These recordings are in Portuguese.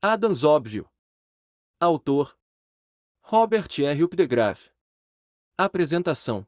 Adams Óbvio. Autor: Robert R. Updegraff. Apresentação: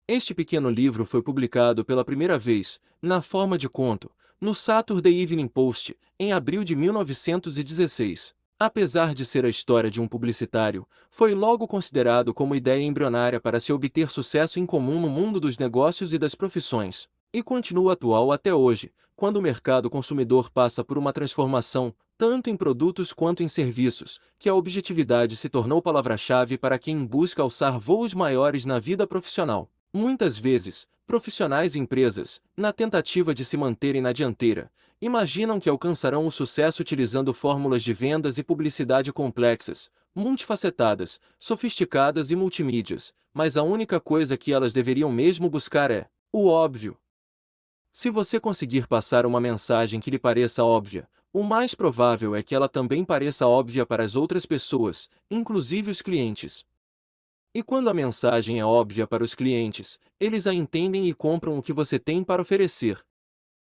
este pequeno livro foi publicado pela primeira vez, na forma de conto, no Saturday Evening Post, em abril de 1916. Apesar de ser a história de um publicitário, foi logo considerado como ideia embrionária para se obter sucesso incomum no mundo dos negócios e das profissões, e continua atual até hoje, quando o mercado consumidor passa por uma transformação, tanto em produtos quanto em serviços, que a objetividade se tornou palavra-chave para quem busca alçar voos maiores na vida profissional. Muitas vezes, profissionais e empresas, na tentativa de se manterem na dianteira, imaginam que alcançarão o sucesso utilizando fórmulas de vendas e publicidade complexas, multifacetadas, sofisticadas e multimídias, mas a única coisa que elas deveriam mesmo buscar é o óbvio. Se você conseguir passar uma mensagem que lhe pareça óbvia, o mais provável é que ela também pareça óbvia para as outras pessoas, inclusive os clientes. E quando a mensagem é óbvia para os clientes, eles a entendem e compram o que você tem para oferecer.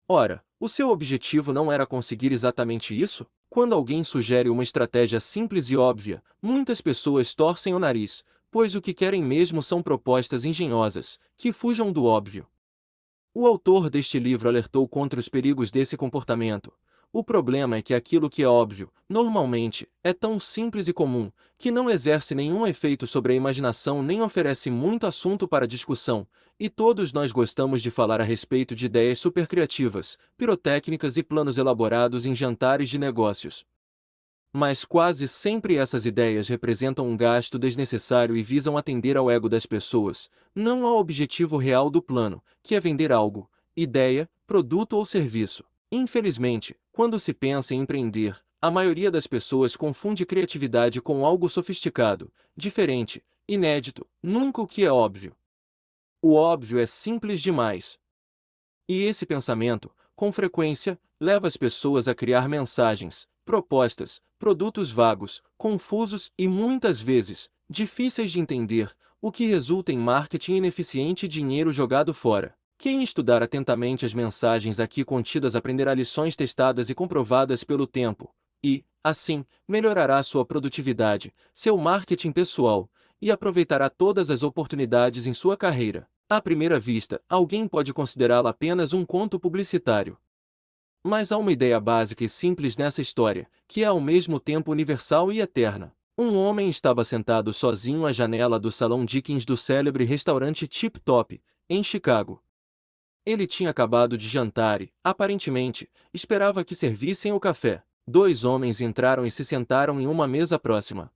Ora, o seu objetivo não era conseguir exatamente isso? Quando alguém sugere uma estratégia simples e óbvia, muitas pessoas torcem o nariz, pois o que querem mesmo são propostas engenhosas, que fujam do óbvio. O autor deste livro alertou contra os perigos desse comportamento. O problema é que aquilo que é óbvio, normalmente, é tão simples e comum, que não exerce nenhum efeito sobre a imaginação nem oferece muito assunto para discussão, e todos nós gostamos de falar a respeito de ideias supercriativas, pirotécnicas e planos elaborados em jantares de negócios. Mas quase sempre essas ideias representam um gasto desnecessário e visam atender ao ego das pessoas, não ao objetivo real do plano, que é vender algo, ideia, produto ou serviço. Infelizmente, quando se pensa em empreender, a maioria das pessoas confunde criatividade com algo sofisticado, diferente, inédito, nunca o que é óbvio. O óbvio é simples demais. E esse pensamento, com frequência, leva as pessoas a criar mensagens, propostas, produtos vagos, confusos e muitas vezes, difíceis de entender, o que resulta em marketing ineficiente e dinheiro jogado fora. Quem estudar atentamente as mensagens aqui contidas aprenderá lições testadas e comprovadas pelo tempo, e, assim, melhorará sua produtividade, seu marketing pessoal, e aproveitará todas as oportunidades em sua carreira. À primeira vista, alguém pode considerá-la apenas um conto publicitário. Mas há uma ideia básica e simples nessa história, que é ao mesmo tempo universal e eterna. Um homem estava sentado sozinho à janela do salão Dickens do célebre restaurante Tip Top, em Chicago. Ele tinha acabado de jantar e, aparentemente, esperava que servissem o café. Dois homens entraram e se sentaram em uma mesa próxima.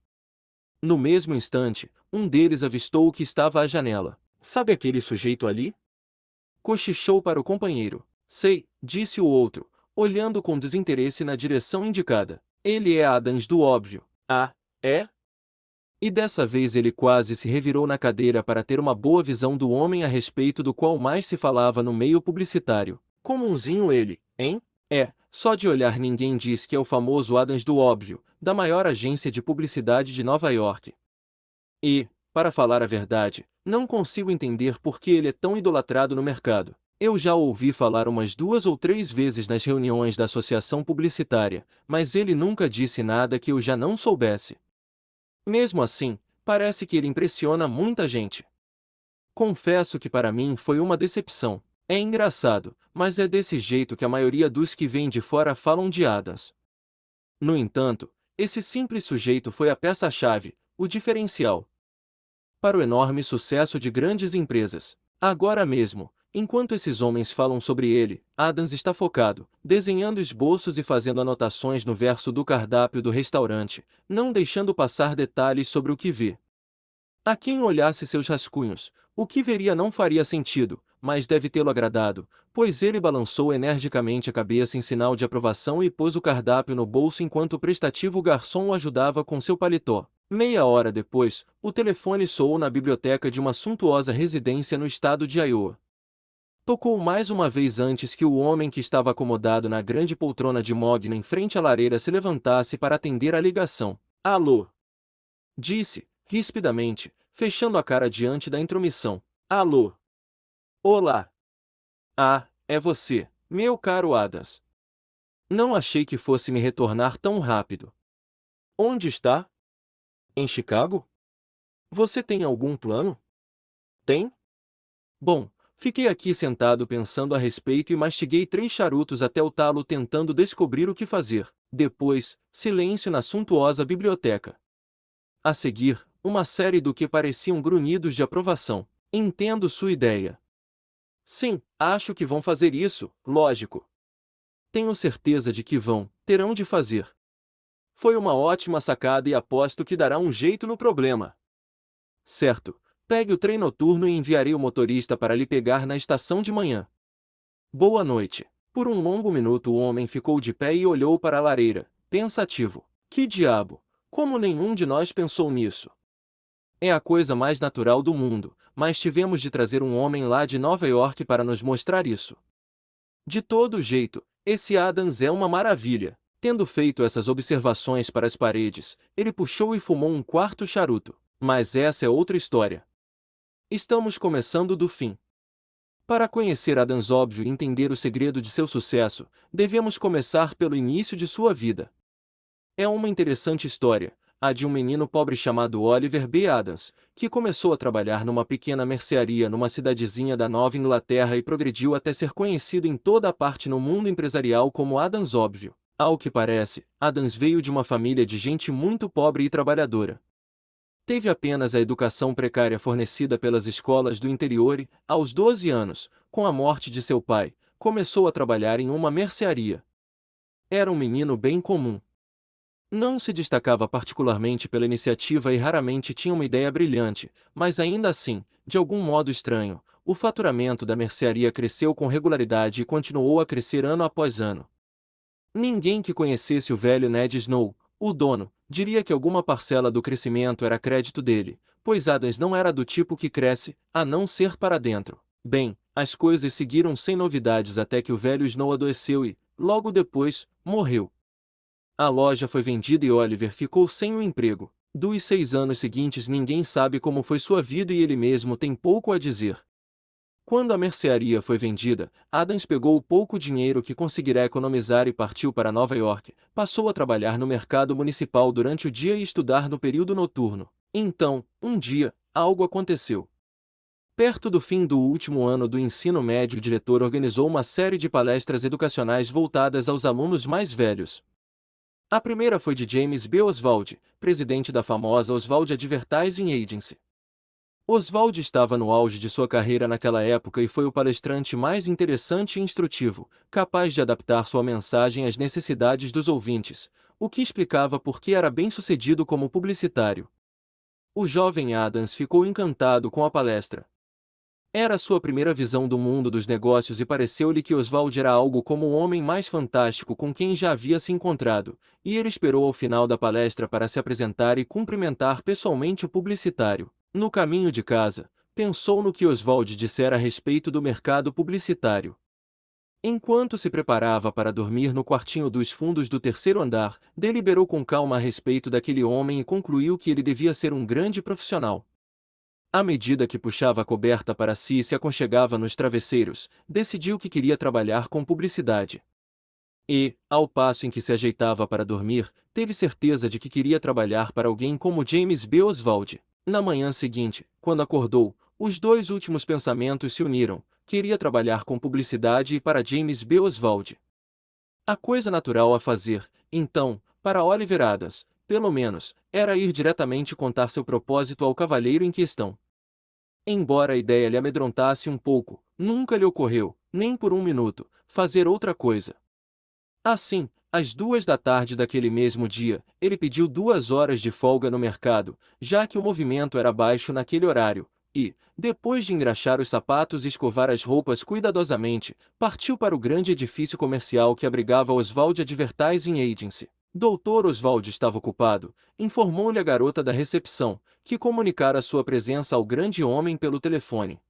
No mesmo instante, um deles avistou o que estava à janela. "Sabe aquele sujeito ali?" Cochichou para o companheiro. "Sei", disse o outro, olhando com desinteresse na direção indicada. "Ele é Adams do Óbvio." "Ah, é?" E dessa vez ele quase se revirou na cadeira para ter uma boa visão do homem a respeito do qual mais se falava no meio publicitário. "Comunzinho ele, hein?" "É, só de olhar ninguém diz que é o famoso Adams do Óbvio, da maior agência de publicidade de Nova York. E, para falar a verdade, não consigo entender por que ele é tão idolatrado no mercado. Eu já o ouvi falar umas 2 ou 3 vezes nas reuniões da associação publicitária, mas ele nunca disse nada que eu já não soubesse. Mesmo assim, parece que ele impressiona muita gente. Confesso que para mim foi uma decepção. É engraçado, mas é desse jeito que a maioria dos que vêm de fora falam de Adams. No entanto, esse simples sujeito foi a peça-chave, o diferencial, para o enorme sucesso de grandes empresas. Agora mesmo, enquanto esses homens falam sobre ele, Adams está focado, desenhando esboços e fazendo anotações no verso do cardápio do restaurante, não deixando passar detalhes sobre o que vê. A quem olhasse seus rascunhos, o que veria não faria sentido, mas deve tê-lo agradado, pois ele balançou energicamente a cabeça em sinal de aprovação e pôs o cardápio no bolso enquanto o prestativo garçom o ajudava com seu paletó. Meia hora depois, o telefone soou na biblioteca de uma suntuosa residência no estado de Iowa. Tocou mais uma vez antes que o homem que estava acomodado na grande poltrona de mogno em frente à lareira se levantasse para atender a ligação. "Alô?" disse, rispidamente, fechando a cara diante da intromissão. "Alô? Olá. Ah, é você, meu caro Adams." Não achei que fosse me retornar tão rápido. Onde está? Em Chicago? Você tem algum plano? Tem? Bom, fiquei aqui sentado pensando a respeito e mastiguei 3 charutos até o talo tentando descobrir o que fazer. Depois, silêncio na suntuosa biblioteca. A seguir, uma série do que pareciam grunhidos de aprovação. Entendo sua ideia. Sim, acho que vão fazer isso, lógico. Tenho certeza de que terão de fazer. Foi uma ótima sacada e aposto que dará um jeito no problema. Certo, pegue o trem noturno e enviarei o motorista para lhe pegar na estação de manhã. Boa noite. Por um longo minuto o homem ficou de pé e olhou para a lareira, pensativo. Que diabo? Como nenhum de nós pensou nisso? É a coisa mais natural do mundo, mas tivemos de trazer um homem lá de Nova York para nos mostrar isso. De todo jeito, esse Adams é uma maravilha. Tendo feito essas observações para as paredes, ele puxou e fumou um quarto charuto. Mas essa é outra história. Estamos começando do fim. Para conhecer Adams óbvio e entender o segredo de seu sucesso, devemos começar pelo início de sua vida. É uma interessante história, a de um menino pobre chamado Oliver B. Adams, que começou a trabalhar numa pequena mercearia numa cidadezinha da Nova Inglaterra e progrediu até ser conhecido em toda a parte no mundo empresarial como Adams óbvio. Ao que parece, Adams veio de uma família de gente muito pobre e trabalhadora. Teve apenas a educação precária fornecida pelas escolas do interior e, aos 12 anos, com a morte de seu pai, começou a trabalhar em uma mercearia. Era um menino bem comum. Não se destacava particularmente pela iniciativa e raramente tinha uma ideia brilhante, mas ainda assim, de algum modo estranho, o faturamento da mercearia cresceu com regularidade e continuou a crescer ano após ano. Ninguém que conhecesse o velho Ned Snow, o dono, diria que alguma parcela do crescimento era crédito dele, pois Adams não era do tipo que cresce, a não ser para dentro. Bem, as coisas seguiram sem novidades até que o velho Snow adoeceu e, logo depois, morreu. A loja foi vendida e Oliver ficou sem o emprego. Dos 6 anos seguintes ninguém sabe como foi sua vida e ele mesmo tem pouco a dizer. Quando a mercearia foi vendida, Adams pegou o pouco dinheiro que conseguirá economizar e partiu para Nova York. Passou a trabalhar no mercado municipal durante o dia e estudar no período noturno. Então, um dia, algo aconteceu. Perto do fim do último ano do ensino médio, o diretor organizou uma série de palestras educacionais voltadas aos alunos mais velhos. A primeira foi de James B. Oswald, presidente da famosa Oswald Advertising Agency. Oswald estava no auge de sua carreira naquela época e foi o palestrante mais interessante e instrutivo, capaz de adaptar sua mensagem às necessidades dos ouvintes, o que explicava por que era bem-sucedido como publicitário. O jovem Adams ficou encantado com a palestra. Era sua primeira visão do mundo dos negócios e pareceu-lhe que Oswald era algo como o homem mais fantástico com quem já havia se encontrado, e ele esperou ao final da palestra para se apresentar e cumprimentar pessoalmente o publicitário. No caminho de casa, pensou no que Oswald dissera a respeito do mercado publicitário. Enquanto se preparava para dormir no quartinho dos fundos do 3º andar, deliberou com calma a respeito daquele homem e concluiu que ele devia ser um grande profissional. À medida que puxava a coberta para si e se aconchegava nos travesseiros, decidiu que queria trabalhar com publicidade. E, ao passo em que se ajeitava para dormir, teve certeza de que queria trabalhar para alguém como James B. Oswald. Na manhã seguinte, quando acordou, os 2 últimos pensamentos se uniram: queria trabalhar com publicidade e para James B. Oswald. A coisa natural a fazer, então, para Oliver Adams, pelo menos, era ir diretamente contar seu propósito ao cavalheiro em questão. Embora a ideia lhe amedrontasse um pouco, nunca lhe ocorreu, nem por um minuto, fazer outra coisa. Assim, às 2 da tarde daquele mesmo dia, ele pediu 2 horas de folga no mercado, já que o movimento era baixo naquele horário, e, depois de engraxar os sapatos e escovar as roupas cuidadosamente, partiu para o grande edifício comercial que abrigava a Oswald Advertising Agency. Dr. Oswald estava ocupado, informou-lhe a garota da recepção, que comunicara sua presença ao grande homem pelo telefone.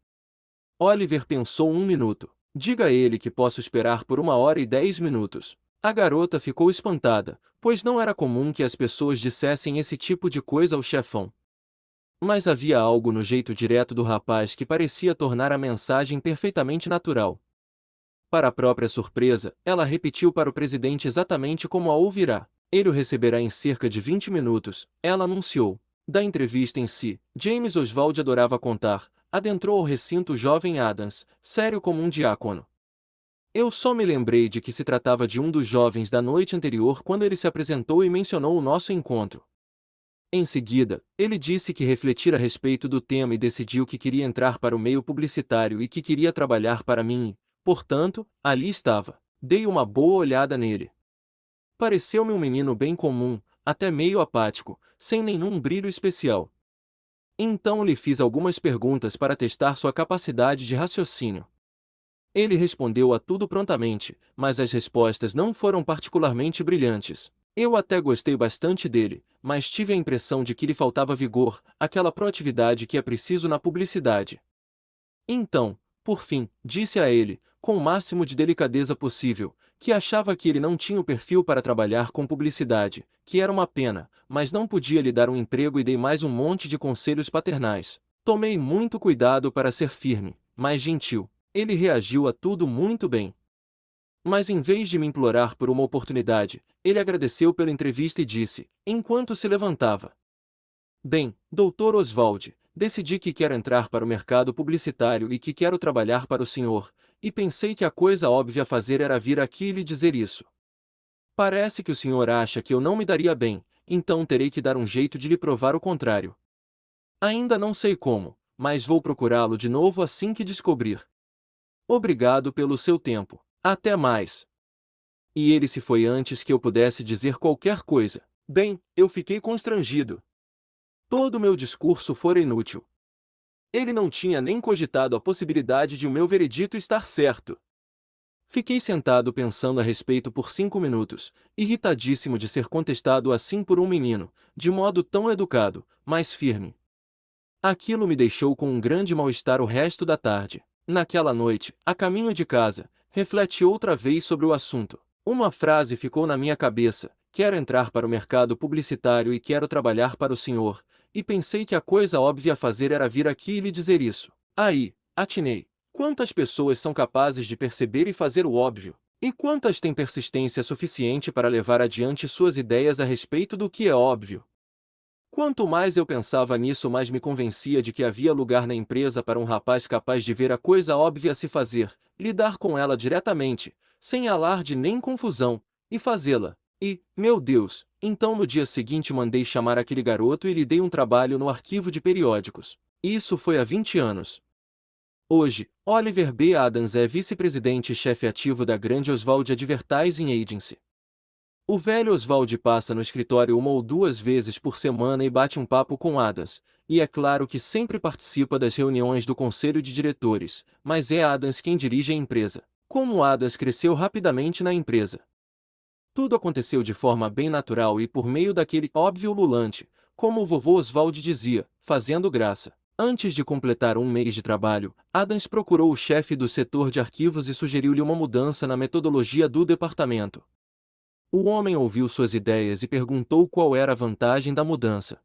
Oliver pensou um minuto. Diga a ele que posso esperar por 1 hora e 10 minutos. A garota ficou espantada, pois não era comum que as pessoas dissessem esse tipo de coisa ao chefão. Mas havia algo no jeito direto do rapaz que parecia tornar a mensagem perfeitamente natural. Para a própria surpresa, ela repetiu para o presidente exatamente como a ouvirá. Ele o receberá em cerca de 20 minutos, ela anunciou. Da entrevista em si, James Oswald adorava contar, adentrou ao recinto o jovem Adams, sério como um diácono. Eu só me lembrei de que se tratava de um dos jovens da noite anterior quando ele se apresentou e mencionou o nosso encontro. Em seguida, ele disse que refletira a respeito do tema e decidiu que queria entrar para o meio publicitário e que queria trabalhar para mim e, portanto, ali estava. Dei uma boa olhada nele. Pareceu-me um menino bem comum, até meio apático, sem nenhum brilho especial. Então lhe fiz algumas perguntas para testar sua capacidade de raciocínio. Ele respondeu a tudo prontamente, mas as respostas não foram particularmente brilhantes. Eu até gostei bastante dele, mas tive a impressão de que lhe faltava vigor, aquela proatividade que é preciso na publicidade. Então, por fim, disse a ele, com o máximo de delicadeza possível, que achava que ele não tinha o perfil para trabalhar com publicidade, que era uma pena, mas não podia lhe dar um emprego e dei mais um monte de conselhos paternais. Tomei muito cuidado para ser firme, mas gentil. Ele reagiu a tudo muito bem. Mas em vez de me implorar por uma oportunidade, ele agradeceu pela entrevista e disse, enquanto se levantava: Bem, Dr. Oswald, decidi que quero entrar para o mercado publicitário e que quero trabalhar para o senhor, e pensei que a coisa óbvia a fazer era vir aqui e lhe dizer isso. Parece que o senhor acha que eu não me daria bem, então terei que dar um jeito de lhe provar o contrário. Ainda não sei como, mas vou procurá-lo de novo assim que descobrir. Obrigado pelo seu tempo. Até mais. E ele se foi antes que eu pudesse dizer qualquer coisa. Bem, eu fiquei constrangido. Todo o meu discurso fora inútil. Ele não tinha nem cogitado a possibilidade de o meu veredito estar certo. Fiquei sentado pensando a respeito por 5 minutos, irritadíssimo de ser contestado assim por um menino, de modo tão educado, mas firme. Aquilo me deixou com um grande mal-estar o resto da tarde. Naquela noite, a caminho de casa, refleti outra vez sobre o assunto. Uma frase ficou na minha cabeça: quero entrar para o mercado publicitário e quero trabalhar para o senhor, e pensei que a coisa óbvia a fazer era vir aqui e lhe dizer isso. Aí, atinei. Quantas pessoas são capazes de perceber e fazer o óbvio? E quantas têm persistência suficiente para levar adiante suas ideias a respeito do que é óbvio? Quanto mais eu pensava nisso, mais me convencia de que havia lugar na empresa para um rapaz capaz de ver a coisa óbvia a se fazer, lidar com ela diretamente, sem alarde nem confusão, e fazê-la. E, meu Deus, então no dia seguinte mandei chamar aquele garoto e lhe dei um trabalho no arquivo de periódicos. Isso foi há 20 anos. Hoje, Oliver B. Adams é vice-presidente e chefe ativo da grande Oswald Advertising Agency. O velho Oswald passa no escritório 1 ou 2 vezes por semana e bate um papo com Adams, e é claro que sempre participa das reuniões do conselho de diretores, mas é Adams quem dirige a empresa. Como Adams cresceu rapidamente na empresa. Tudo aconteceu de forma bem natural e por meio daquele óbvio ululante, como o vovô Oswald dizia, fazendo graça. Antes de completar 1 mês de trabalho, Adams procurou o chefe do setor de arquivos e sugeriu-lhe uma mudança na metodologia do departamento. O homem ouviu suas ideias e perguntou qual era a vantagem da mudança.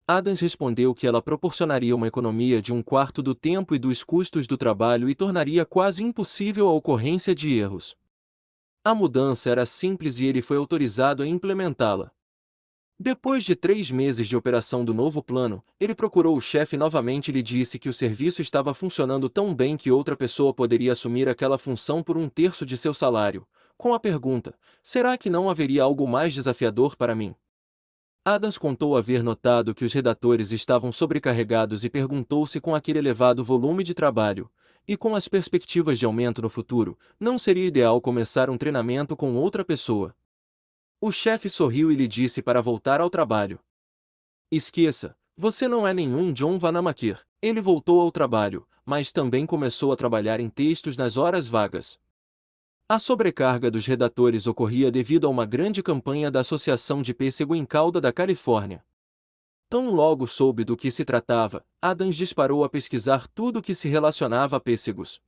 Adams respondeu que ela proporcionaria uma economia de 1/4 do tempo e dos custos do trabalho e tornaria quase impossível a ocorrência de erros. A mudança era simples e ele foi autorizado a implementá-la. Depois de 3 meses de operação do novo plano, ele procurou o chefe novamente e lhe disse que o serviço estava funcionando tão bem que outra pessoa poderia assumir aquela função por 1/3 de seu salário, com a pergunta: será que não haveria algo mais desafiador para mim? Adams contou haver notado que os redatores estavam sobrecarregados e perguntou se com aquele elevado volume de trabalho, e com as perspectivas de aumento no futuro, não seria ideal começar um treinamento com outra pessoa. O chefe sorriu e lhe disse para voltar ao trabalho. Esqueça, você não é nenhum John Vanamaker. Ele voltou ao trabalho, mas também começou a trabalhar em textos nas horas vagas. A sobrecarga dos redatores ocorria devido a uma grande campanha da Associação de Pêssego em Calda da Califórnia. Tão logo soube do que se tratava, Adams disparou a pesquisar tudo o que se relacionava a pêssegos.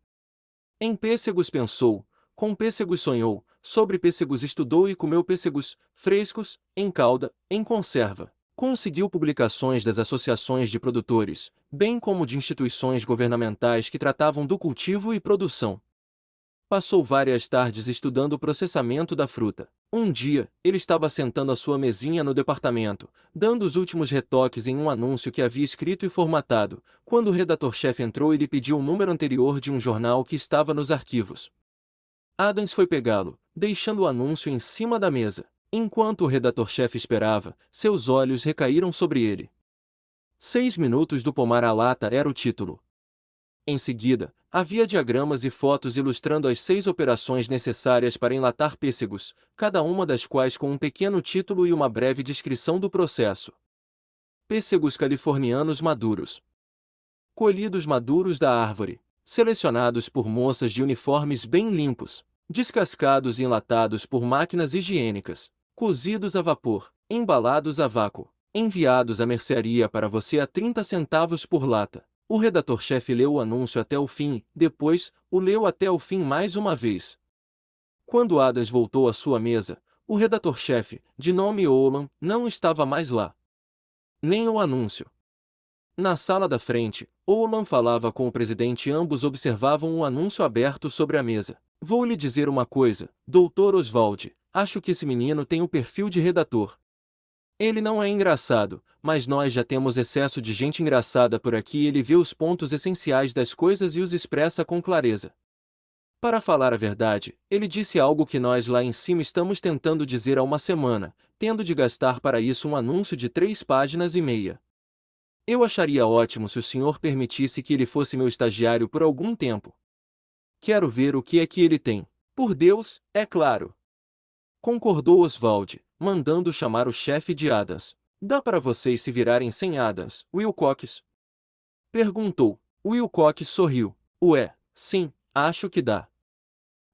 Em pêssegos pensou, com pêssegos sonhou, sobre pêssegos estudou e comeu pêssegos, frescos, em calda, em conserva. Conseguiu publicações das associações de produtores, bem como de instituições governamentais que tratavam do cultivo e produção. Passou várias tardes estudando o processamento da fruta. Um dia, ele estava sentando à sua mesinha no departamento, dando os últimos retoques em um anúncio que havia escrito e formatado, quando o redator-chefe entrou e lhe pediu um número anterior de um jornal que estava nos arquivos. Adams foi pegá-lo, deixando o anúncio em cima da mesa. Enquanto o redator-chefe esperava, seus olhos recaíram sobre ele. 6 minutos do pomar à lata era o título. Em seguida, havia diagramas e fotos ilustrando as 6 operações necessárias para enlatar pêssegos, cada uma das quais com um pequeno título e uma breve descrição do processo. Pêssegos californianos maduros. Colhidos maduros da árvore, selecionados por moças de uniformes bem limpos, descascados e enlatados por máquinas higiênicas, cozidos a vapor, embalados a vácuo, enviados à mercearia para você a 30 centavos por lata. O redator-chefe leu o anúncio até o fim, depois, o leu até o fim mais uma vez. Quando Adams voltou à sua mesa, o redator-chefe, de nome Oman, não estava mais lá. Nem o anúncio. Na sala da frente, Oman falava com o presidente e ambos observavam o anúncio aberto sobre a mesa. Vou lhe dizer uma coisa, Dr. Oswald, acho que esse menino tem o perfil de redator. Ele não é engraçado, mas nós já temos excesso de gente engraçada por aqui e ele vê os pontos essenciais das coisas e os expressa com clareza. Para falar a verdade, ele disse algo que nós lá em cima estamos tentando dizer há uma semana, tendo de gastar para isso um anúncio de 3 páginas e meia. Eu acharia ótimo se o senhor permitisse que ele fosse meu estagiário por algum tempo. Quero ver o que é que ele tem. Por Deus, é claro. Concordou Oswald, mandando chamar o chefe de Adams. Dá para vocês se virarem sem Adams, Wilcox? Perguntou. Wilcox sorriu. Ué, sim, acho que dá.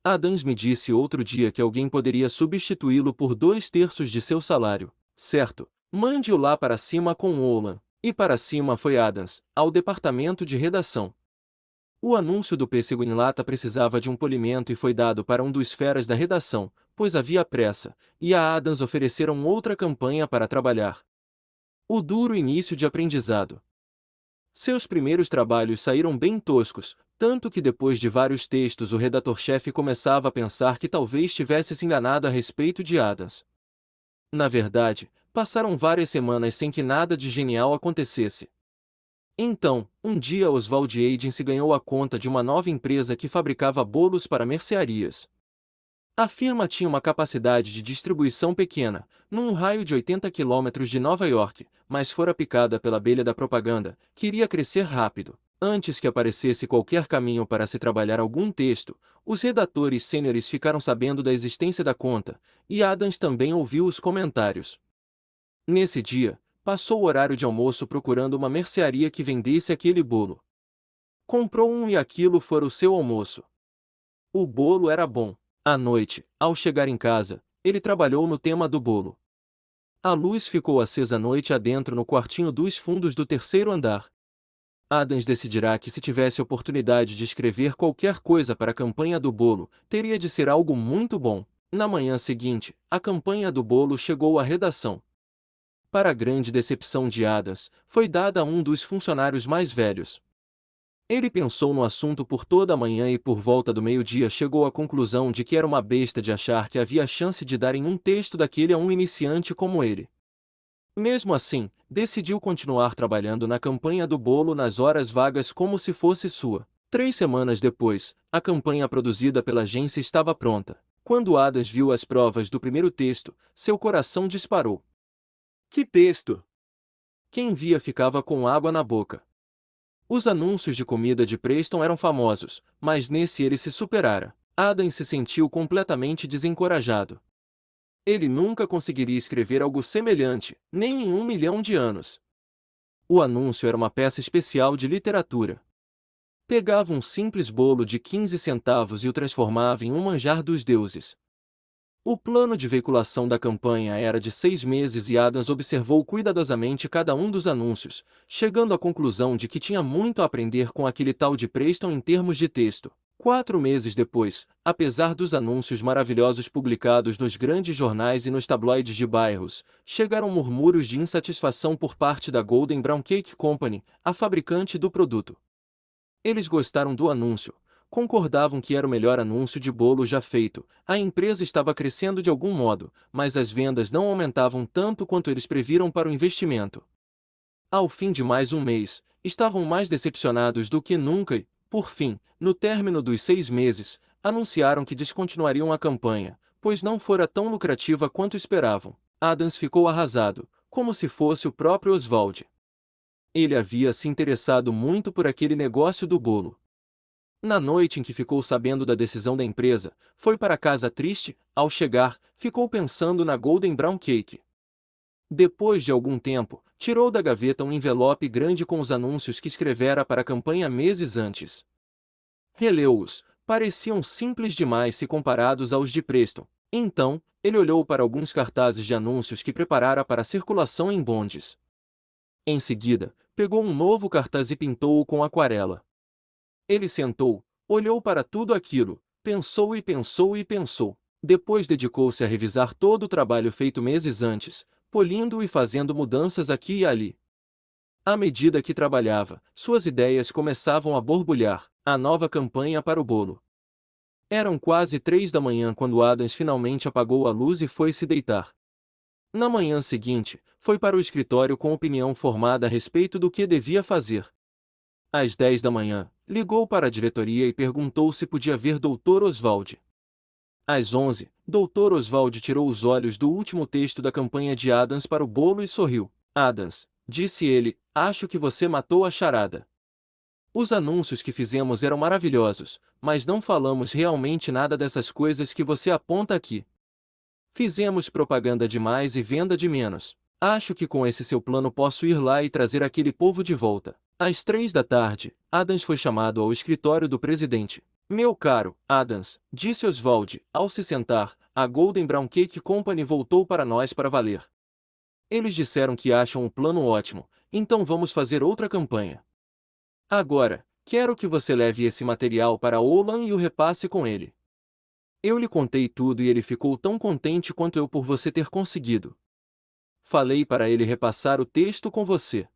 Adams me disse outro dia que alguém poderia substituí-lo por 2/3 de seu salário. Certo, mande-o lá para cima com Oman. E para cima foi Adams, ao departamento de redação. O anúncio do pêssego em lata precisava de um polimento e foi dado para um dos feras da redação, pois havia pressa, e a Adams ofereceram outra campanha para trabalhar. O duro início de aprendizado. Seus primeiros trabalhos saíram bem toscos, tanto que depois de vários textos o redator-chefe começava a pensar que talvez tivesse se enganado a respeito de Adams. Na verdade, passaram várias semanas sem que nada de genial acontecesse. Então, um dia Oswald Agency ganhou a conta de uma nova empresa que fabricava bolos para mercearias. A firma tinha uma capacidade de distribuição pequena, num raio de 80 quilômetros de Nova York, mas fora picada pela abelha da propaganda, queria crescer rápido. Antes que aparecesse qualquer caminho para se trabalhar algum texto, os redatores sêniores ficaram sabendo da existência da conta, e Adams também ouviu os comentários. Nesse dia, passou o horário de almoço procurando uma mercearia que vendesse aquele bolo. Comprou um e aquilo fora o seu almoço. O bolo era bom. À noite, ao chegar em casa, ele trabalhou no tema do bolo. A luz ficou acesa noite adentro no quartinho dos fundos do 3º andar. Adams decidirá que se tivesse oportunidade de escrever qualquer coisa para a campanha do bolo, teria de ser algo muito bom. Na manhã seguinte, a campanha do bolo chegou à redação. Para a grande decepção de Adams, foi dada a um dos funcionários mais velhos. Ele pensou no assunto por toda a manhã e por volta do meio-dia chegou à conclusão de que era uma besta de achar que havia chance de dar em um texto daquele a um iniciante como ele. Mesmo assim, decidiu continuar trabalhando na campanha do bolo nas horas vagas como se fosse sua. 3 semanas depois, a campanha produzida pela agência estava pronta. Quando Adams viu as provas do primeiro texto, seu coração disparou. Que texto! Quem via ficava com água na boca. Os anúncios de comida de Preston eram famosos, mas nesse ele se superara. Adams se sentiu completamente desencorajado. Ele nunca conseguiria escrever algo semelhante, nem em 1 milhão de anos. O anúncio era uma peça especial de literatura. Pegava um simples bolo de 15 centavos e o transformava em um manjar dos deuses. O plano de veiculação da campanha era de 6 meses e Adams observou cuidadosamente cada um dos anúncios, chegando à conclusão de que tinha muito a aprender com aquele tal de Preston em termos de texto. 4 meses depois, apesar dos anúncios maravilhosos publicados nos grandes jornais e nos tabloides de bairros, chegaram murmúrios de insatisfação por parte da Golden Brown Cake Company, a fabricante do produto. Eles gostaram do anúncio, concordavam que era o melhor anúncio de bolo já feito. A empresa estava crescendo de algum modo, mas as vendas não aumentavam tanto quanto eles previram para o investimento. Ao fim de mais um mês, estavam mais decepcionados do que nunca e, por fim, no término dos 6 meses, anunciaram que descontinuariam a campanha, pois não fora tão lucrativa quanto esperavam. Adams ficou arrasado, como se fosse o próprio Oswald. Ele havia se interessado muito por aquele negócio do bolo. Na noite em que ficou sabendo da decisão da empresa, foi para casa triste. Ao chegar, ficou pensando na Golden Brown Cake. Depois de algum tempo, tirou da gaveta um envelope grande com os anúncios que escrevera para a campanha meses antes. Releu-os, pareciam simples demais se comparados aos de Preston. Então, ele olhou para alguns cartazes de anúncios que preparara para circulação em bondes. Em seguida, pegou um novo cartaz e pintou-o com aquarela. Ele sentou, olhou para tudo aquilo, pensou e pensou e pensou. Depois dedicou-se a revisar todo o trabalho feito meses antes, polindo-o e fazendo mudanças aqui e ali. À medida que trabalhava, suas ideias começavam a borbulhar. A nova campanha para o bolo. Eram quase 3 da manhã quando Adams finalmente apagou a luz e foi se deitar. Na manhã seguinte, foi para o escritório com opinião formada a respeito do que devia fazer. Às 10 da manhã, ligou para a diretoria e perguntou se podia ver Dr. Oswald. Às 11, Dr. Oswald tirou os olhos do último texto da campanha de Adams para o bolo e sorriu. Adams, disse ele, acho que você matou a charada. Os anúncios que fizemos eram maravilhosos, mas não falamos realmente nada dessas coisas que você aponta aqui. Fizemos propaganda demais e venda de menos. Acho que com esse seu plano posso ir lá e trazer aquele povo de volta. Às 3 da tarde, Adams foi chamado ao escritório do presidente. Meu caro, Adams, disse Oswald, ao se sentar, a Golden Brown Cake Company voltou para nós para valer. Eles disseram que acham o plano ótimo, então vamos fazer outra campanha. Agora, quero que você leve esse material para Olan e o repasse com ele. Eu lhe contei tudo e ele ficou tão contente quanto eu por você ter conseguido. Falei para ele repassar o texto com você.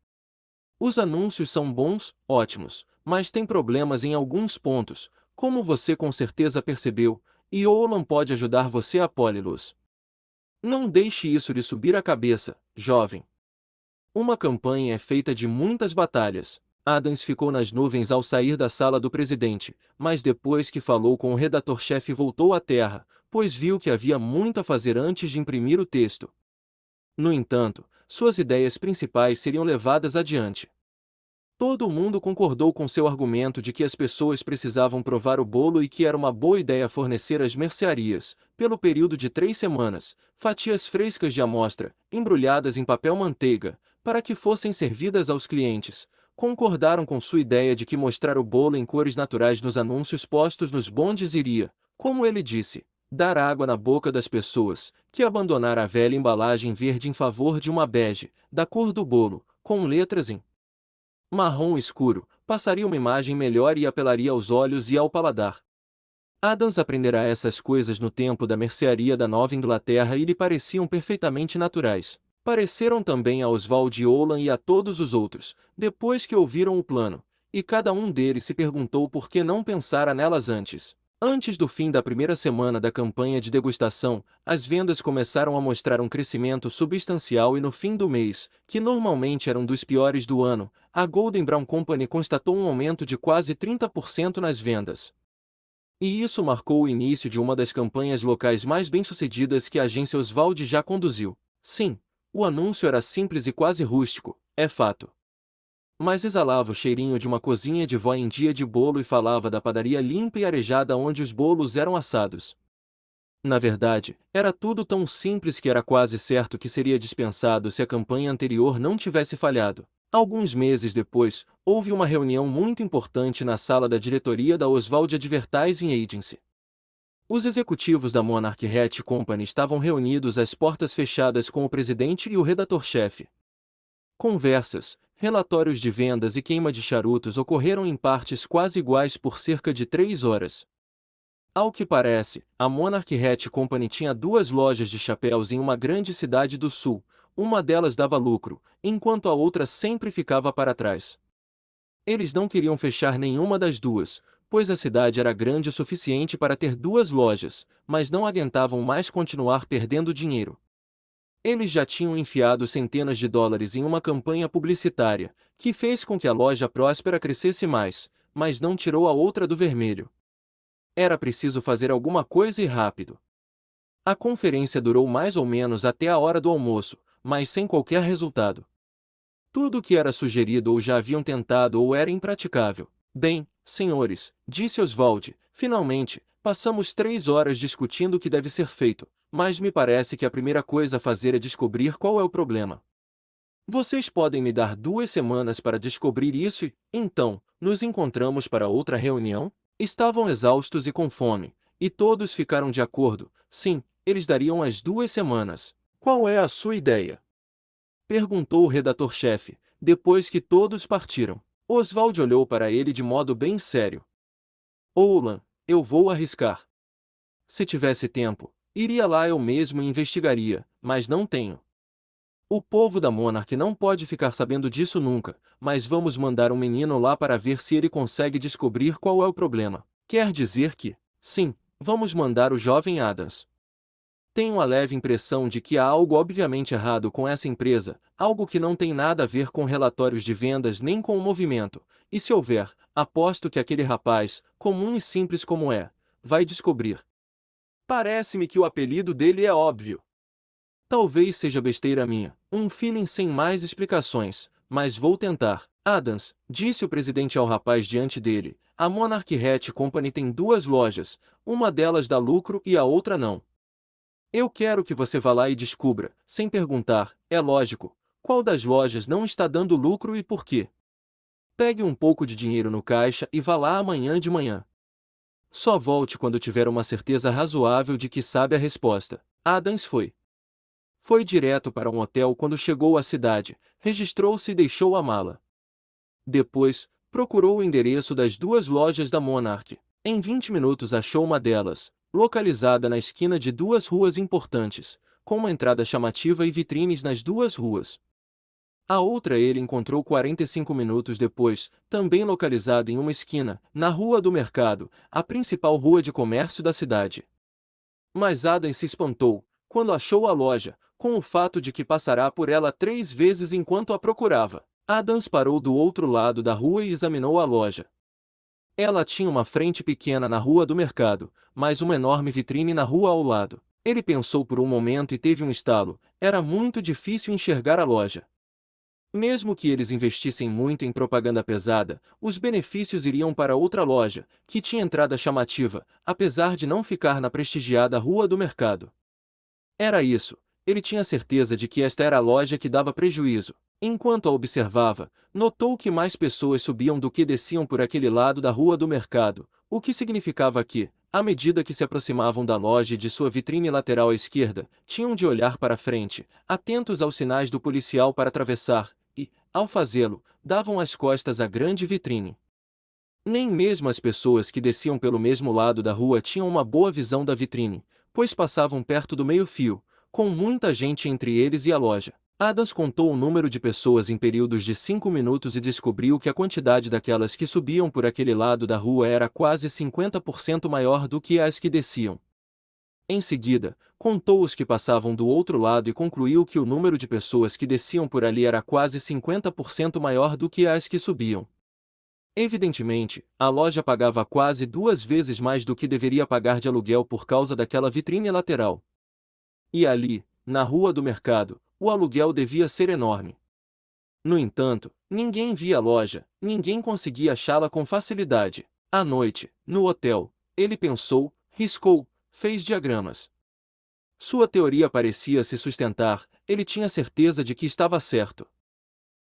Os anúncios são bons, ótimos, mas tem problemas em alguns pontos, como você com certeza percebeu, e Olan pode ajudar você a poli-los. Não deixe isso lhe subir a cabeça, jovem. Uma campanha é feita de muitas batalhas. Adams ficou nas nuvens ao sair da sala do presidente, mas depois que falou com o redator-chefe voltou à terra, pois viu que havia muito a fazer antes de imprimir o texto. No entanto, suas ideias principais seriam levadas adiante. Todo mundo concordou com seu argumento de que as pessoas precisavam provar o bolo e que era uma boa ideia fornecer às mercearias, pelo período de 3 semanas, fatias frescas de amostra, embrulhadas em papel manteiga, para que fossem servidas aos clientes. Concordaram com sua ideia de que mostrar o bolo em cores naturais nos anúncios postos nos bondes iria, como ele disse, dar água na boca das pessoas, que abandonar a velha embalagem verde em favor de uma bege, da cor do bolo, com letras em marrom escuro, passaria uma imagem melhor e apelaria aos olhos e ao paladar. Adams aprenderá essas coisas no tempo da mercearia da Nova Inglaterra e lhe pareciam perfeitamente naturais. Pareceram também a Oswald Olan e a todos os outros, depois que ouviram o plano, e cada um deles se perguntou por que não pensara nelas antes. Antes do fim da primeira semana da campanha de degustação, as vendas começaram a mostrar um crescimento substancial e no fim do mês, que normalmente era um dos piores do ano, a Golden Brown Company constatou um aumento de quase 30% nas vendas. E isso marcou o início de uma das campanhas locais mais bem-sucedidas que a agência Oswald já conduziu. Sim, o anúncio era simples e quase rústico, é fato. Mas exalava o cheirinho de uma cozinha de vó em dia de bolo e falava da padaria limpa e arejada onde os bolos eram assados. Na verdade, era tudo tão simples que era quase certo que seria dispensado se a campanha anterior não tivesse falhado. Alguns meses depois, houve uma reunião muito importante na sala da diretoria da Oswald Advertising Agency. Os executivos da Monarch Hat Company estavam reunidos às portas fechadas com o presidente e o redator-chefe. Conversas, relatórios de vendas e queima de charutos ocorreram em partes quase iguais por cerca de 3 horas. Ao que parece, a Monarch Hat Company tinha 2 lojas de chapéus em uma grande cidade do sul, uma delas dava lucro, enquanto a outra sempre ficava para trás. Eles não queriam fechar nenhuma das duas, pois a cidade era grande o suficiente para ter 2 lojas, mas não aguentavam mais continuar perdendo dinheiro. Eles já tinham enfiado centenas de dólares em uma campanha publicitária, que fez com que a loja próspera crescesse mais, mas não tirou a outra do vermelho. Era preciso fazer alguma coisa e rápido. A conferência durou mais ou menos até a hora do almoço, mas sem qualquer resultado. Tudo o que era sugerido ou já haviam tentado ou era impraticável. Bem, senhores, disse Oswald, finalmente, passamos 3 horas discutindo o que deve ser feito, mas me parece que a primeira coisa a fazer é descobrir qual é o problema. Vocês podem me dar 2 semanas para descobrir isso e, então, nos encontramos para outra reunião? Estavam exaustos e com fome, e todos ficaram de acordo, sim, eles dariam as 2 semanas. Qual é a sua ideia? Perguntou o redator-chefe, depois que todos partiram. Oswald olhou para ele de modo bem sério. Oulan, eu vou arriscar. Se tivesse tempo, iria lá eu mesmo e investigaria, mas não tenho. O povo da Monarch não pode ficar sabendo disso nunca, mas vamos mandar um menino lá para ver se ele consegue descobrir qual é o problema. Quer dizer que, sim, vamos mandar o jovem Adams. Tenho a leve impressão de que há algo obviamente errado com essa empresa, algo que não tem nada a ver com relatórios de vendas nem com o movimento, e se houver, aposto que aquele rapaz, comum e simples como é, vai descobrir. Parece-me que o apelido dele é óbvio. Talvez seja besteira minha, um feeling sem mais explicações, mas vou tentar. Adams, disse o presidente ao rapaz diante dele, a Monarch Hat Company tem 2 lojas, uma delas dá lucro e a outra não. Eu quero que você vá lá e descubra, sem perguntar, é lógico, qual das lojas não está dando lucro e por quê. Pegue um pouco de dinheiro no caixa e vá lá amanhã de manhã. Só volte quando tiver uma certeza razoável de que sabe a resposta. Adams foi. Foi direto para um hotel quando chegou à cidade, registrou-se e deixou a mala. Depois, procurou o endereço das 2 lojas da Monarch. Em 20 minutos achou uma delas, localizada na esquina de 2 ruas importantes, com uma entrada chamativa e vitrines nas 2 ruas. A outra ele encontrou 45 minutos depois, também localizada em uma esquina, na Rua do Mercado, a principal rua de comércio da cidade. Mas Adams se espantou, quando achou a loja, com o fato de que passará por ela 3 vezes enquanto a procurava. Adams parou do outro lado da rua e examinou a loja. Ela tinha uma frente pequena na Rua do Mercado, mas uma enorme vitrine na rua ao lado. Ele pensou por um momento e teve um estalo, era muito difícil enxergar a loja. Mesmo que eles investissem muito em propaganda pesada, os benefícios iriam para outra loja, que tinha entrada chamativa, apesar de não ficar na prestigiada Rua do Mercado. Era isso, ele tinha certeza de que esta era a loja que dava prejuízo. Enquanto a observava, notou que mais pessoas subiam do que desciam por aquele lado da Rua do Mercado, o que significava que, à medida que se aproximavam da loja e de sua vitrine lateral à esquerda, tinham de olhar para frente, atentos aos sinais do policial para atravessar, e, ao fazê-lo, davam as costas à grande vitrine. Nem mesmo as pessoas que desciam pelo mesmo lado da rua tinham uma boa visão da vitrine, pois passavam perto do meio-fio, com muita gente entre eles e a loja. Adams contou o número de pessoas em períodos de 5 minutos e descobriu que a quantidade daquelas que subiam por aquele lado da rua era quase 50% maior do que as que desciam. Em seguida, contou os que passavam do outro lado e concluiu que o número de pessoas que desciam por ali era quase 50% maior do que as que subiam. Evidentemente, a loja pagava quase 2 vezes mais do que deveria pagar de aluguel por causa daquela vitrine lateral. E ali, na Rua do Mercado, o aluguel devia ser enorme. No entanto, ninguém via a loja, ninguém conseguia achá-la com facilidade. À noite, no hotel, ele pensou, riscou, fez diagramas. Sua teoria parecia se sustentar, ele tinha certeza de que estava certo.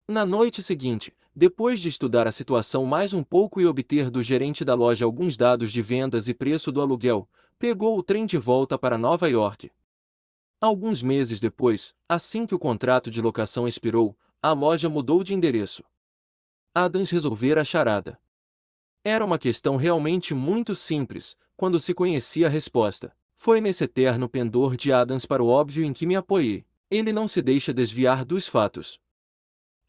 Na noite seguinte, depois de estudar a situação mais um pouco e obter do gerente da loja alguns dados de vendas e preço do aluguel, pegou o trem de volta para Nova York. Alguns meses depois, assim que o contrato de locação expirou, a loja mudou de endereço. Adams resolvera a charada. Era uma questão realmente muito simples, quando se conhecia a resposta. Foi nesse eterno pendor de Adams para o óbvio em que me apoiei. Ele não se deixa desviar dos fatos.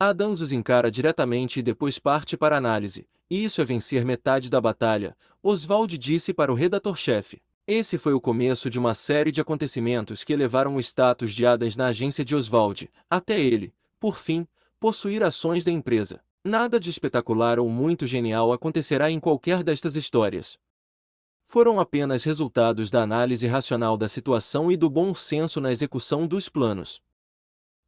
Adams os encara diretamente e depois parte para análise. E isso é vencer metade da batalha, Oswald disse para o redator-chefe. Esse foi o começo de uma série de acontecimentos que elevaram o status de Adams na agência de Oswald, até ele, por fim, possuir ações da empresa. Nada de espetacular ou muito genial acontecerá em qualquer destas histórias. Foram apenas resultados da análise racional da situação e do bom senso na execução dos planos.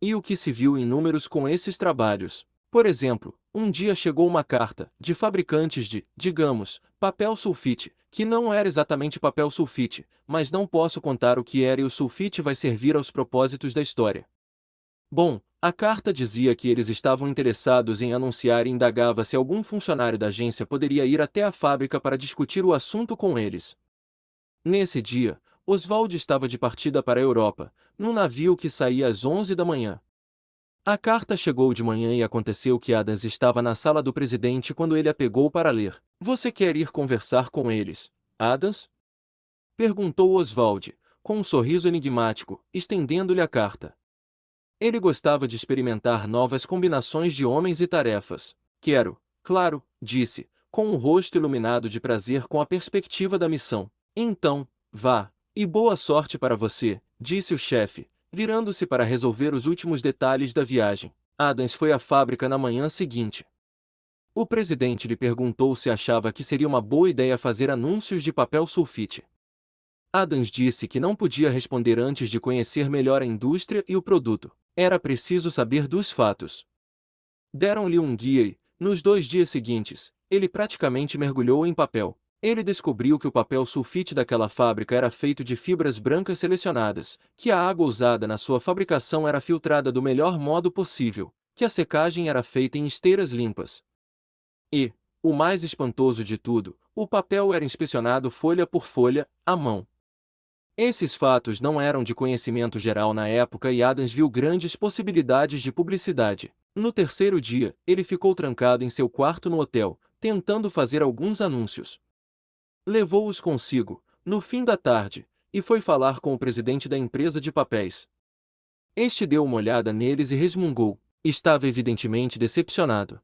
E o que se viu em números com esses trabalhos? Por exemplo, um dia chegou uma carta, de fabricantes de, digamos, papel sulfite, que não era exatamente papel sulfite, mas não posso contar o que era e o sulfite vai servir aos propósitos da história. Bom, a carta dizia que eles estavam interessados em anunciar e indagava se algum funcionário da agência poderia ir até a fábrica para discutir o assunto com eles. Nesse dia, Oswald estava de partida para a Europa, num navio que saía às 11 da manhã. A carta chegou de manhã e aconteceu que Adams estava na sala do presidente quando ele a pegou para ler. Você quer ir conversar com eles, Adams? Perguntou Oswald, com um sorriso enigmático, estendendo-lhe a carta. Ele gostava de experimentar novas combinações de homens e tarefas. Quero, claro, disse, com um rosto iluminado de prazer com a perspectiva da missão. Então, vá, e boa sorte para você, disse o chefe, virando-se para resolver os últimos detalhes da viagem. Adams foi à fábrica na manhã seguinte. O presidente lhe perguntou se achava que seria uma boa ideia fazer anúncios de papel sulfite. Adams disse que não podia responder antes de conhecer melhor a indústria e o produto. Era preciso saber dos fatos. Deram-lhe um guia e, nos 2 dias seguintes, ele praticamente mergulhou em papel. Ele descobriu que o papel sulfite daquela fábrica era feito de fibras brancas selecionadas, que a água usada na sua fabricação era filtrada do melhor modo possível, que a secagem era feita em esteiras limpas. E, o mais espantoso de tudo, o papel era inspecionado folha por folha, à mão. Esses fatos não eram de conhecimento geral na época e Adams viu grandes possibilidades de publicidade. No 3º dia, ele ficou trancado em seu quarto no hotel, tentando fazer alguns anúncios. Levou-os consigo, no fim da tarde, e foi falar com o presidente da empresa de papéis. Este deu uma olhada neles e resmungou. Estava evidentemente decepcionado.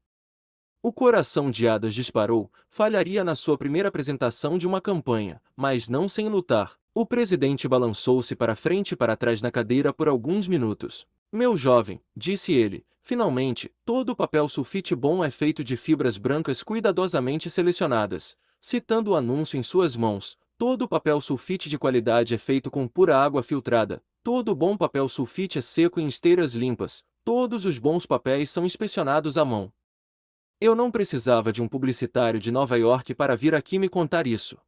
O coração de Adams disparou, falharia na sua primeira apresentação de uma campanha, mas não sem lutar. O presidente balançou-se para frente e para trás na cadeira por alguns minutos. Meu jovem, disse ele, finalmente, todo o papel sulfite bom é feito de fibras brancas cuidadosamente selecionadas. Citando o anúncio em suas mãos, todo o papel sulfite de qualidade é feito com pura água filtrada, todo bom papel sulfite é seco em esteiras limpas, todos os bons papéis são inspecionados à mão. Eu não precisava de um publicitário de Nova York para vir aqui me contar isso.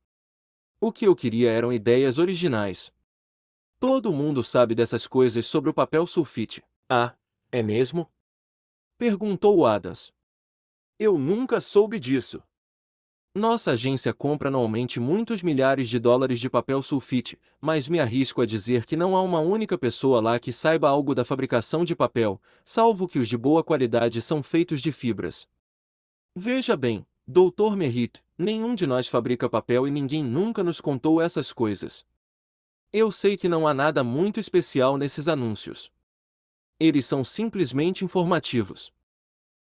O que eu queria eram ideias originais. Todo mundo sabe dessas coisas sobre o papel sulfite. Ah, é mesmo? Perguntou Adams. Eu nunca soube disso. Nossa agência compra anualmente muitos milhares de dólares de papel sulfite, mas me arrisco a dizer que não há uma única pessoa lá que saiba algo da fabricação de papel, salvo que os de boa qualidade são feitos de fibras. Veja bem, Dr. Merritt, nenhum de nós fabrica papel e ninguém nunca nos contou essas coisas. Eu sei que não há nada muito especial nesses anúncios. Eles são simplesmente informativos.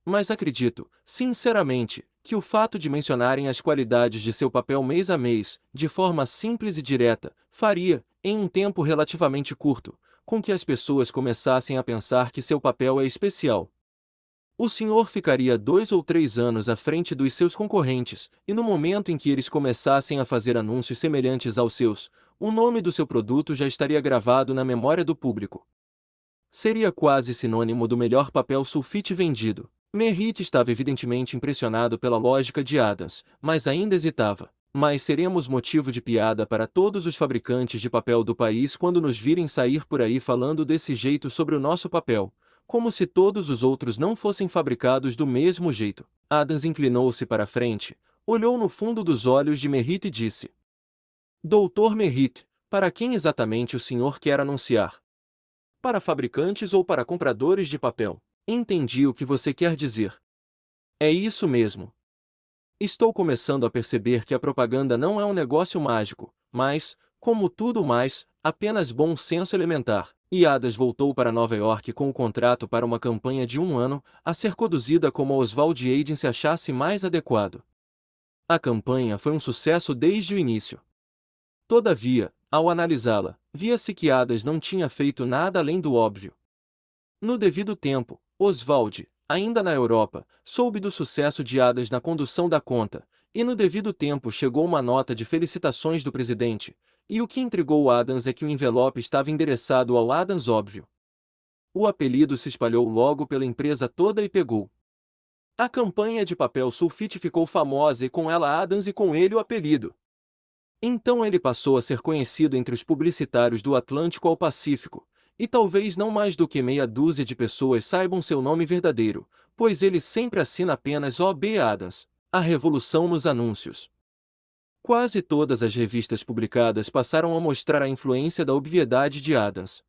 Mas acredito, sinceramente, que o fato de mencionarem as qualidades de seu papel mês a mês, de forma simples e direta, faria, em um tempo relativamente curto, com que as pessoas começassem a pensar que seu papel é especial. O senhor ficaria 2 ou 3 anos à frente dos seus concorrentes, e no momento em que eles começassem a fazer anúncios semelhantes aos seus, o nome do seu produto já estaria gravado na memória do público. Seria quase sinônimo do melhor papel sulfite vendido. Merritt estava evidentemente impressionado pela lógica de Adams, mas ainda hesitava. Mas seremos motivo de piada para todos os fabricantes de papel do país quando nos virem sair por aí falando desse jeito sobre o nosso papel, como se todos os outros não fossem fabricados do mesmo jeito. Adams inclinou-se para a frente, olhou no fundo dos olhos de Merritt e disse: Dr. Merritt, para quem exatamente o senhor quer anunciar? Para fabricantes ou para compradores de papel? Entendi o que você quer dizer. É isso mesmo. Estou começando a perceber que a propaganda não é um negócio mágico, mas, como tudo mais, apenas bom senso elementar. E Adams voltou para Nova York com o contrato para uma campanha de 1 ano, a ser conduzida como Oswald Agency achasse mais adequado. A campanha foi um sucesso desde o início. Todavia, ao analisá-la, via-se que Adams não tinha feito nada além do óbvio. No devido tempo, Oswald, ainda na Europa, soube do sucesso de Adams na condução da conta, e no devido tempo chegou uma nota de felicitações do presidente, e o que intrigou Adams é que o envelope estava endereçado ao Adams óbvio. O apelido se espalhou logo pela empresa toda e pegou. A campanha de papel sulfite ficou famosa e com ela Adams e com ele o apelido. Então ele passou a ser conhecido entre os publicitários do Atlântico ao Pacífico, e talvez não mais do que meia dúzia de pessoas saibam seu nome verdadeiro, pois ele sempre assina apenas O.B. Adams, a revolução nos anúncios. Quase todas as revistas publicadas passaram a mostrar a influência da obviedade de Adams.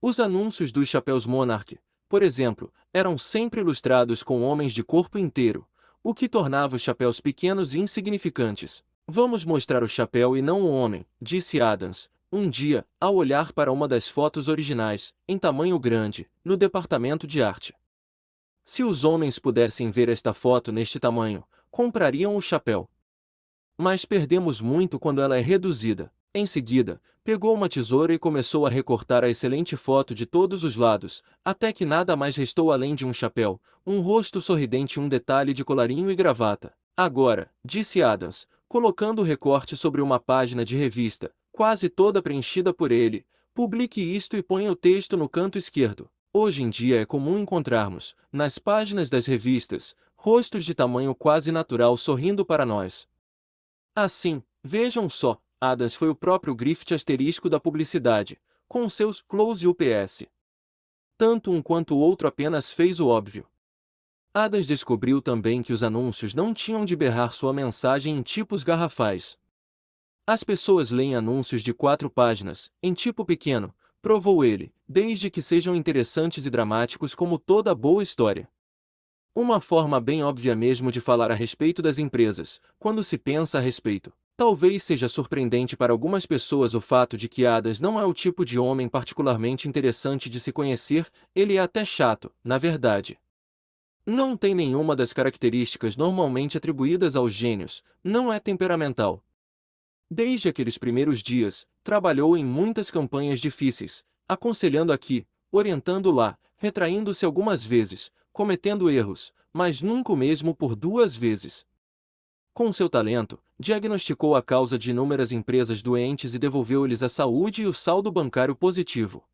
Os anúncios dos chapéus Monarch, por exemplo, eram sempre ilustrados com homens de corpo inteiro, o que tornava os chapéus pequenos e insignificantes. Vamos mostrar o chapéu e não o homem, disse Adams, um dia, ao olhar para uma das fotos originais, em tamanho grande, no departamento de arte. Se os homens pudessem ver esta foto neste tamanho, comprariam o chapéu. Mas perdemos muito quando ela é reduzida. Em seguida, pegou uma tesoura e começou a recortar a excelente foto de todos os lados, até que nada mais restou além de um chapéu, um rosto sorridente e um detalhe de colarinho e gravata. Agora, disse Adams, colocando o recorte sobre uma página de revista, quase toda preenchida por ele, publique isto e ponha o texto no canto esquerdo. Hoje em dia é comum encontrarmos, nas páginas das revistas, rostos de tamanho quase natural sorrindo para nós. Assim, vejam só, Adams foi o próprio Griffith asterisco da publicidade, com seus close UPS. Tanto um quanto o outro apenas fez o óbvio. Adams descobriu também que os anúncios não tinham de berrar sua mensagem em tipos garrafais. As pessoas leem anúncios de 4 páginas, em tipo pequeno, provou ele, desde que sejam interessantes e dramáticos como toda boa história. Uma forma bem óbvia mesmo de falar a respeito das empresas, quando se pensa a respeito. Talvez seja surpreendente para algumas pessoas o fato de que Adams não é o tipo de homem particularmente interessante de se conhecer, ele é até chato, na verdade. Não tem nenhuma das características normalmente atribuídas aos gênios, não é temperamental. Desde aqueles primeiros dias, trabalhou em muitas campanhas difíceis, aconselhando aqui, orientando lá, retraindo-se algumas vezes, cometendo erros, mas nunca o mesmo por 2 vezes. Com seu talento, diagnosticou a causa de inúmeras empresas doentes e devolveu-lhes a saúde e o saldo bancário positivo.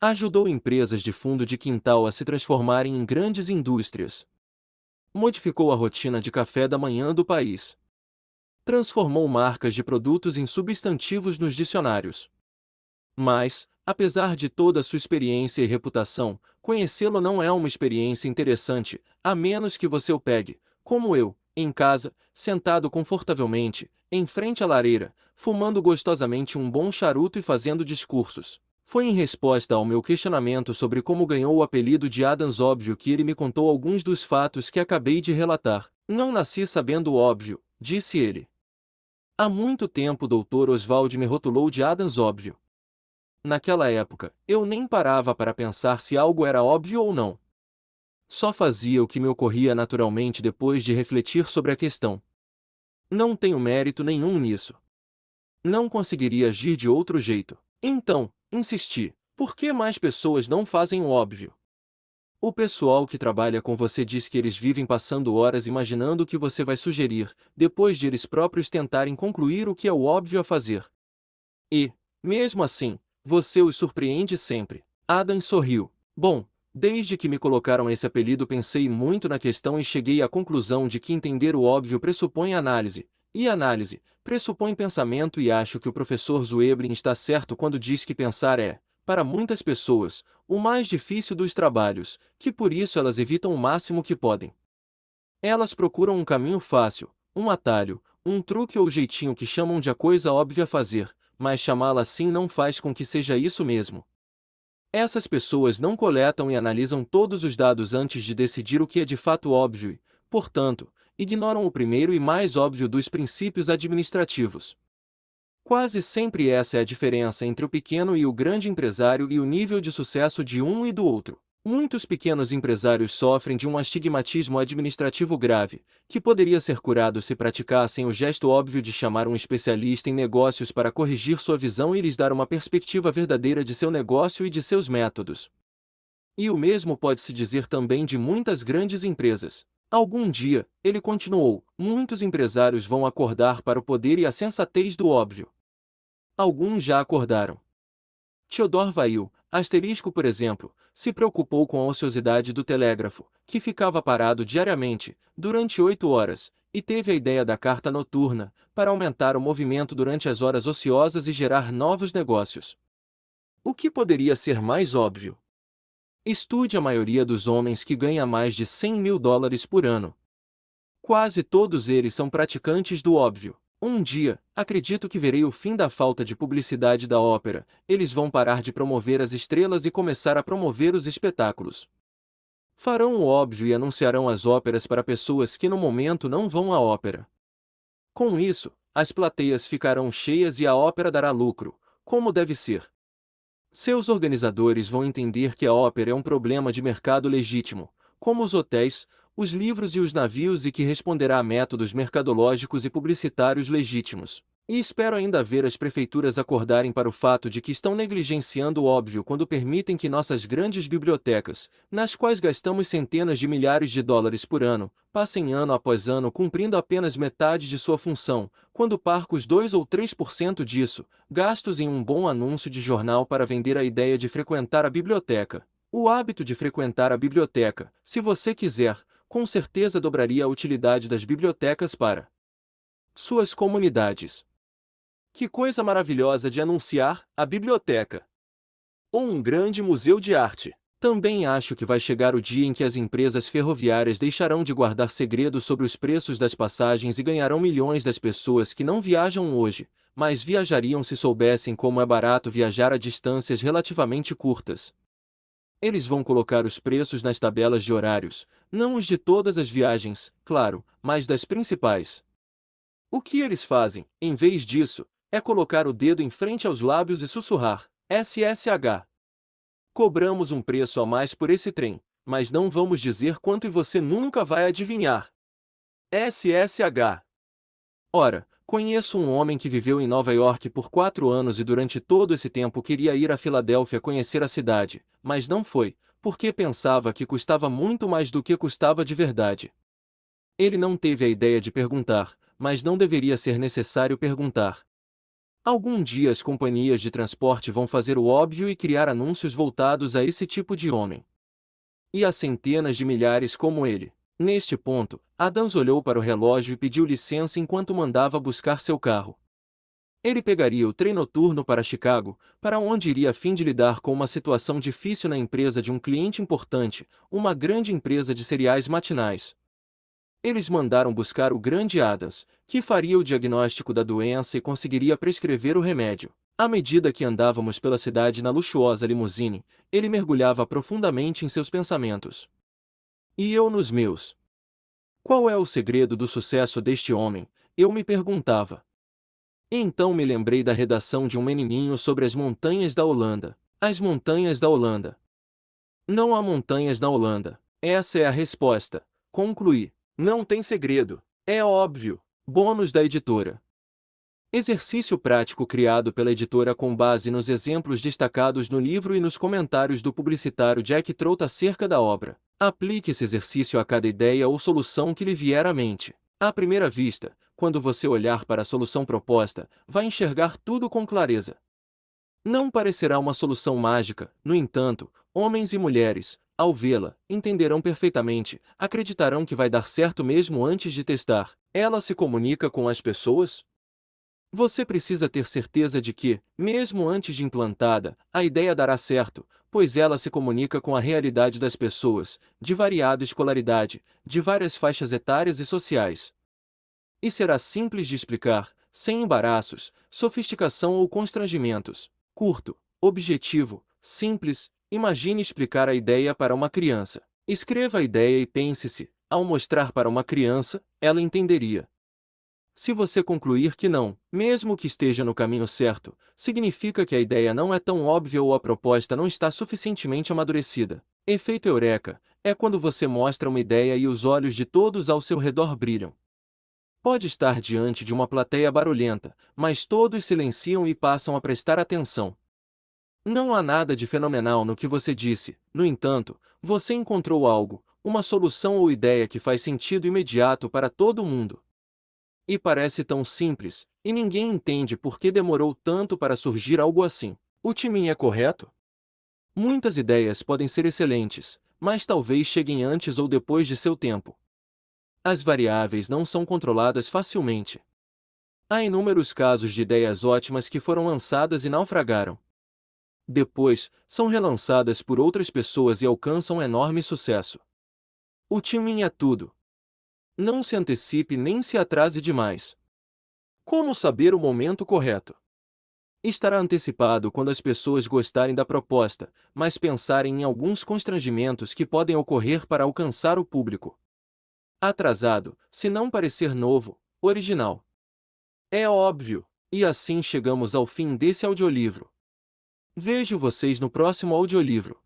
Ajudou empresas de fundo de quintal a se transformarem em grandes indústrias. Modificou a rotina de café da manhã do país. Transformou marcas de produtos em substantivos nos dicionários. Mas, apesar de toda sua experiência e reputação, conhecê-lo não é uma experiência interessante, a menos que você o pegue, como eu, em casa, sentado confortavelmente, em frente à lareira, fumando gostosamente um bom charuto e fazendo discursos. Foi em resposta ao meu questionamento sobre como ganhou o apelido de Adams óbvio que ele me contou alguns dos fatos que acabei de relatar. Não nasci sabendo o óbvio, disse ele. Há muito tempo o Dr. Oswald me rotulou de Adams óbvio. Naquela época, eu nem parava para pensar se algo era óbvio ou não. Só fazia o que me ocorria naturalmente depois de refletir sobre a questão. Não tenho mérito nenhum nisso. Não conseguiria agir de outro jeito. Então, insisti, por que mais pessoas não fazem o óbvio? O pessoal que trabalha com você diz que eles vivem passando horas imaginando o que você vai sugerir, depois de eles próprios tentarem concluir o que é o óbvio a fazer. E, mesmo assim, você os surpreende sempre. Adams sorriu. Bom, desde que me colocaram esse apelido pensei muito na questão e cheguei à conclusão de que entender o óbvio pressupõe análise, e análise pressupõe pensamento e acho que o professor Zueblin está certo quando diz que pensar é, para muitas pessoas, o mais difícil dos trabalhos, que por isso elas evitam o máximo que podem. Elas procuram um caminho fácil, um atalho, um truque ou jeitinho que chamam de a coisa óbvia a fazer, mas chamá-la assim não faz com que seja isso mesmo. Essas pessoas não coletam e analisam todos os dados antes de decidir o que é de fato óbvio e, portanto, ignoram o primeiro e mais óbvio dos princípios administrativos. Quase sempre essa é a diferença entre o pequeno e o grande empresário e o nível de sucesso de um e do outro. Muitos pequenos empresários sofrem de um astigmatismo administrativo grave, que poderia ser curado se praticassem o gesto óbvio de chamar um especialista em negócios para corrigir sua visão e lhes dar uma perspectiva verdadeira de seu negócio e de seus métodos. E o mesmo pode-se dizer também de muitas grandes empresas. Algum dia, ele continuou, muitos empresários vão acordar para o poder e a sensatez do óbvio. Alguns já acordaram. Theodor Weil, por exemplo, se preocupou com a ociosidade do telégrafo, que ficava parado diariamente, durante 8 horas, e teve a ideia da carta noturna, para aumentar o movimento durante as horas ociosas e gerar novos negócios. O que poderia ser mais óbvio? Estude a maioria dos homens que ganha mais de $100.000 por ano. Quase todos eles são praticantes do óbvio. Um dia, acredito que verei o fim da falta de publicidade da ópera, eles vão parar de promover as estrelas e começar a promover os espetáculos. Farão o óbvio e anunciarão as óperas para pessoas que no momento não vão à ópera. Com isso, as plateias ficarão cheias e a ópera dará lucro, como deve ser. Seus organizadores vão entender que a ópera é um problema de mercado legítimo, como os hotéis, os livros e os navios e que responderá a métodos mercadológicos e publicitários legítimos. E espero ainda ver as prefeituras acordarem para o fato de que estão negligenciando o óbvio quando permitem que nossas grandes bibliotecas, nas quais gastamos centenas de milhares de dólares por ano, passem ano após ano cumprindo apenas metade de sua função, quando parcos 2 ou 3% disso, gastos em um bom anúncio de jornal para vender a ideia de frequentar a biblioteca. O hábito de frequentar a biblioteca, se você quiser, com certeza dobraria a utilidade das bibliotecas para suas comunidades. Que coisa maravilhosa de anunciar a biblioteca! Ou um grande museu de arte. Também acho que vai chegar o dia em que as empresas ferroviárias deixarão de guardar segredos sobre os preços das passagens e ganharão milhões das pessoas que não viajam hoje, mas viajariam se soubessem como é barato viajar a distâncias relativamente curtas. Eles vão colocar os preços nas tabelas de horários, não os de todas as viagens, claro, mas das principais. O que eles fazem, em vez disso, é colocar o dedo em frente aos lábios e sussurrar, SSH. Cobramos um preço a mais por esse trem, mas não vamos dizer quanto e você nunca vai adivinhar. SSH. Ora, conheço um homem que viveu em Nova York por 4 anos e durante todo esse tempo queria ir a Filadélfia conhecer a cidade, mas não foi, porque pensava que custava muito mais do que custava de verdade. Ele não teve a ideia de perguntar, mas não deveria ser necessário perguntar. Algum dia as companhias de transporte vão fazer o óbvio e criar anúncios voltados a esse tipo de homem. E há centenas de milhares como ele. Neste ponto, Adams olhou para o relógio e pediu licença enquanto mandava buscar seu carro. Ele pegaria o trem noturno para Chicago, para onde iria a fim de lidar com uma situação difícil na empresa de um cliente importante, uma grande empresa de cereais matinais. Eles mandaram buscar o grande Adams, que faria o diagnóstico da doença e conseguiria prescrever o remédio. À medida que andávamos pela cidade na luxuosa limusine, ele mergulhava profundamente em seus pensamentos. E eu nos meus. Qual é o segredo do sucesso deste homem? Eu me perguntava. E então me lembrei da redação de um menininho sobre as montanhas da Holanda. As montanhas da Holanda. Não há montanhas na Holanda. Essa é a resposta. Concluí. Não tem segredo. É óbvio. Bônus da editora. Exercício prático criado pela editora com base nos exemplos destacados no livro e nos comentários do publicitário Jack Trout acerca da obra. Aplique esse exercício a cada ideia ou solução que lhe vier à mente. À primeira vista, quando você olhar para a solução proposta, vai enxergar tudo com clareza. Não parecerá uma solução mágica, no entanto, homens e mulheres, ao vê-la, entenderão perfeitamente, acreditarão que vai dar certo mesmo antes de testar. Ela se comunica com as pessoas? Você precisa ter certeza de que, mesmo antes de implantada, a ideia dará certo, pois ela se comunica com a realidade das pessoas, de variada escolaridade, de várias faixas etárias e sociais. E será simples de explicar, sem embaraços, sofisticação ou constrangimentos. Curto, objetivo, simples. Imagine explicar a ideia para uma criança. Escreva a ideia e pense se, ao mostrar para uma criança, ela entenderia. Se você concluir que não, mesmo que esteja no caminho certo, significa que a ideia não é tão óbvia ou a proposta não está suficientemente amadurecida. Efeito Eureka é quando você mostra uma ideia e os olhos de todos ao seu redor brilham. Pode estar diante de uma plateia barulhenta, mas todos silenciam e passam a prestar atenção. Não há nada de fenomenal no que você disse, no entanto, você encontrou algo, uma solução ou ideia que faz sentido imediato para todo mundo. E parece tão simples, e ninguém entende por que demorou tanto para surgir algo assim. O timing é correto? Muitas ideias podem ser excelentes, mas talvez cheguem antes ou depois de seu tempo. As variáveis não são controladas facilmente. Há inúmeros casos de ideias ótimas que foram lançadas e naufragaram. Depois, são relançadas por outras pessoas e alcançam enorme sucesso. O timing é tudo. Não se antecipe nem se atrase demais. Como saber o momento correto? Estará antecipado quando as pessoas gostarem da proposta, mas pensarem em alguns constrangimentos que podem ocorrer para alcançar o público. Atrasado, se não parecer novo, original. É óbvio, e assim chegamos ao fim desse audiolivro. Vejo vocês no próximo audiolivro.